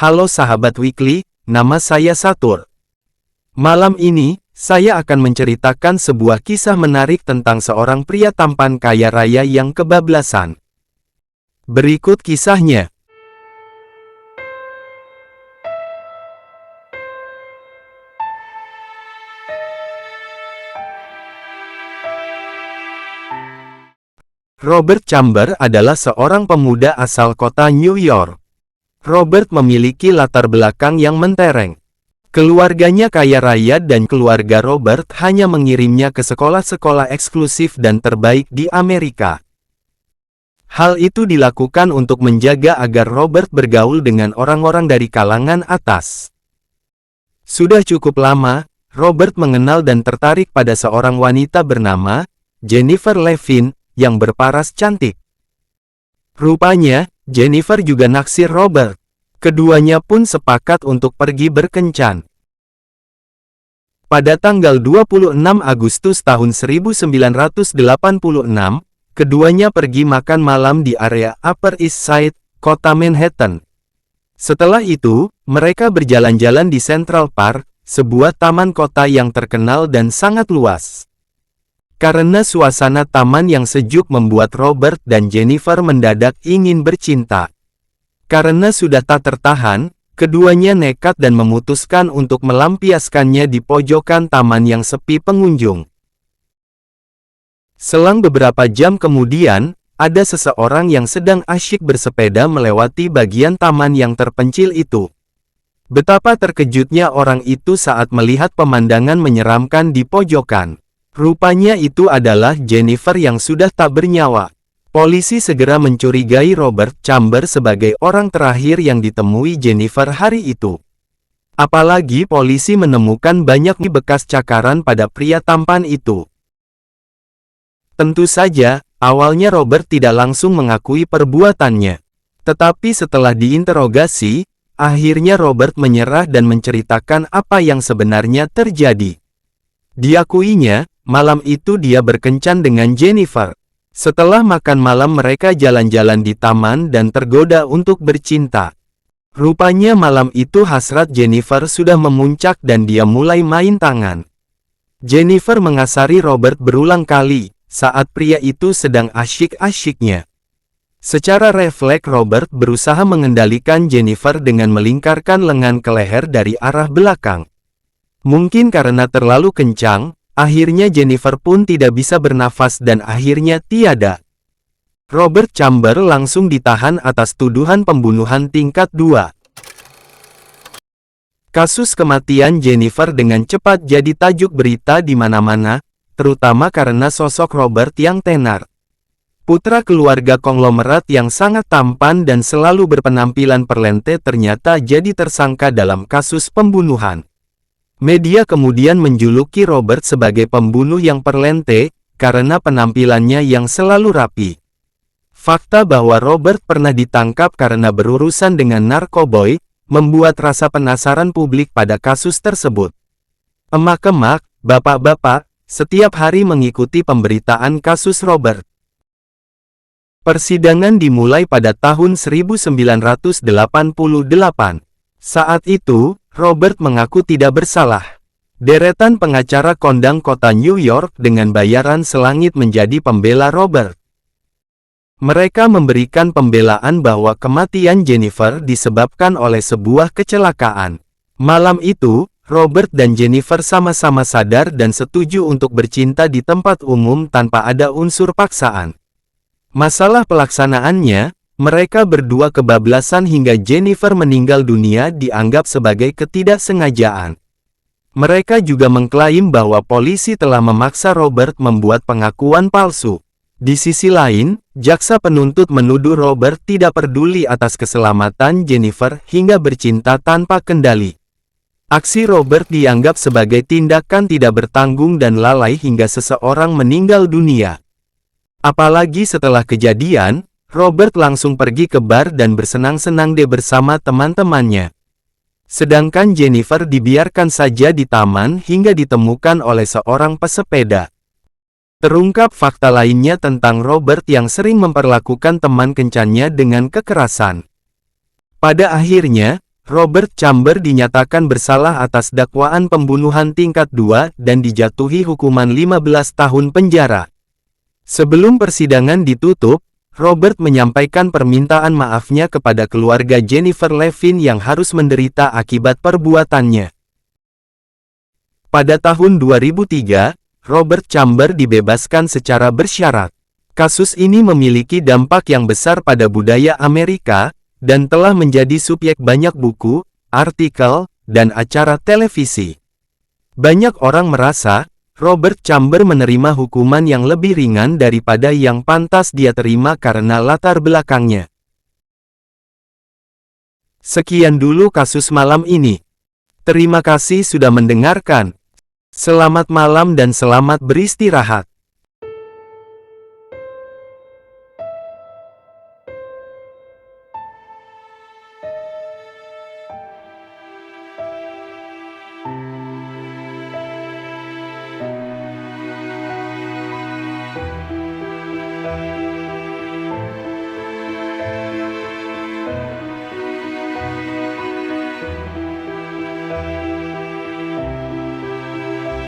Halo sahabat Weekly, nama saya Satur. Malam ini, saya akan menceritakan sebuah kisah menarik tentang seorang pria tampan kaya raya yang kebablasan. Berikut kisahnya. Robert Chamber adalah seorang pemuda asal kota New York. Robert memiliki latar belakang yang mentereng. Keluarganya kaya raya dan keluarga Robert hanya mengirimnya ke sekolah-sekolah eksklusif dan terbaik di Amerika. Hal itu dilakukan untuk menjaga agar Robert bergaul dengan orang-orang dari kalangan atas. Sudah cukup lama, Robert mengenal dan tertarik pada seorang wanita bernama Jennifer Levin yang berparas cantik. Rupanya, Jennifer juga naksir Robert. Keduanya pun sepakat untuk pergi berkencan. Pada tanggal 26 Agustus tahun 1986, keduanya pergi makan malam di area Upper East Side, kota Manhattan. Setelah itu, mereka berjalan-jalan di Central Park, sebuah taman kota yang terkenal dan sangat luas. Karena suasana taman yang sejuk membuat Robert dan Jennifer mendadak ingin bercinta. Karena sudah tak tertahan, keduanya nekat dan memutuskan untuk melampiaskannya di pojokan taman yang sepi pengunjung. Selang beberapa jam kemudian, ada seseorang yang sedang asyik bersepeda melewati bagian taman yang terpencil itu. Betapa terkejutnya orang itu saat melihat pemandangan menyeramkan di pojokan. Rupanya itu adalah Jennifer yang sudah tak bernyawa. Polisi segera mencurigai Robert Chamber sebagai orang terakhir yang ditemui Jennifer hari itu. Apalagi polisi menemukan banyak bekas cakaran pada pria tampan itu. Tentu saja, awalnya Robert tidak langsung mengakui perbuatannya. Tetapi setelah diinterogasi, akhirnya Robert menyerah dan menceritakan apa yang sebenarnya terjadi. Diakuinya, malam itu dia berkencan dengan Jennifer. Setelah makan malam mereka jalan-jalan di taman dan tergoda untuk bercinta. Rupanya malam itu hasrat Jennifer sudah memuncak dan dia mulai main tangan. Jennifer mengasari Robert berulang kali, saat pria itu sedang asyik-asyiknya. Secara refleks Robert berusaha mengendalikan Jennifer dengan melingkarkan lengan ke leher dari arah belakang. Mungkin karena terlalu kencang, akhirnya Jennifer pun tidak bisa bernafas dan akhirnya tiada. Robert Chamber langsung ditahan atas tuduhan pembunuhan tingkat 2. Kasus kematian Jennifer dengan cepat jadi tajuk berita di mana-mana, terutama karena sosok Robert yang tenar. Putra keluarga konglomerat yang sangat tampan dan selalu berpenampilan perlente ternyata jadi tersangka dalam kasus pembunuhan. Media kemudian menjuluki Robert sebagai pembunuh yang perlente, karena penampilannya yang selalu rapi. Fakta bahwa Robert pernah ditangkap karena berurusan dengan narkoboy, membuat rasa penasaran publik pada kasus tersebut. Emak-emak, bapak-bapak, setiap hari mengikuti pemberitaan kasus Robert. Persidangan dimulai pada tahun 1988. Saat itu, Robert mengaku tidak bersalah. Deretan pengacara kondang kota New York dengan bayaran selangit menjadi pembela Robert. Mereka memberikan pembelaan bahwa kematian Jennifer disebabkan oleh sebuah kecelakaan. Malam itu, Robert dan Jennifer sama-sama sadar dan setuju untuk bercinta di tempat umum tanpa ada unsur paksaan. Masalah pelaksanaannya, mereka berdua kebablasan hingga Jennifer meninggal dunia dianggap sebagai ketidaksengajaan. Mereka juga mengklaim bahwa polisi telah memaksa Robert membuat pengakuan palsu. Di sisi lain, jaksa penuntut menuduh Robert tidak peduli atas keselamatan Jennifer hingga bercinta tanpa kendali. Aksi Robert dianggap sebagai tindakan tidak bertanggung dan lalai hingga seseorang meninggal dunia. Apalagi setelah kejadian, Robert langsung pergi ke bar dan bersenang-senang bersama teman-temannya. Sedangkan Jennifer dibiarkan saja di taman hingga ditemukan oleh seorang pesepeda. Terungkap fakta lainnya tentang Robert yang sering memperlakukan teman kencannya dengan kekerasan. Pada akhirnya, Robert Chamber dinyatakan bersalah atas dakwaan pembunuhan tingkat 2 dan dijatuhi hukuman 15 tahun penjara. Sebelum persidangan ditutup, Robert menyampaikan permintaan maafnya kepada keluarga Jennifer Levin yang harus menderita akibat perbuatannya. Pada tahun 2003, Robert Chamber dibebaskan secara bersyarat. Kasus ini memiliki dampak yang besar pada budaya Amerika, dan telah menjadi subjek banyak buku, artikel, dan acara televisi. Banyak orang merasa, Robert Chamber menerima hukuman yang lebih ringan daripada yang pantas dia terima karena latar belakangnya. Sekian dulu kasus malam ini. Terima kasih sudah mendengarkan. Selamat malam dan selamat beristirahat.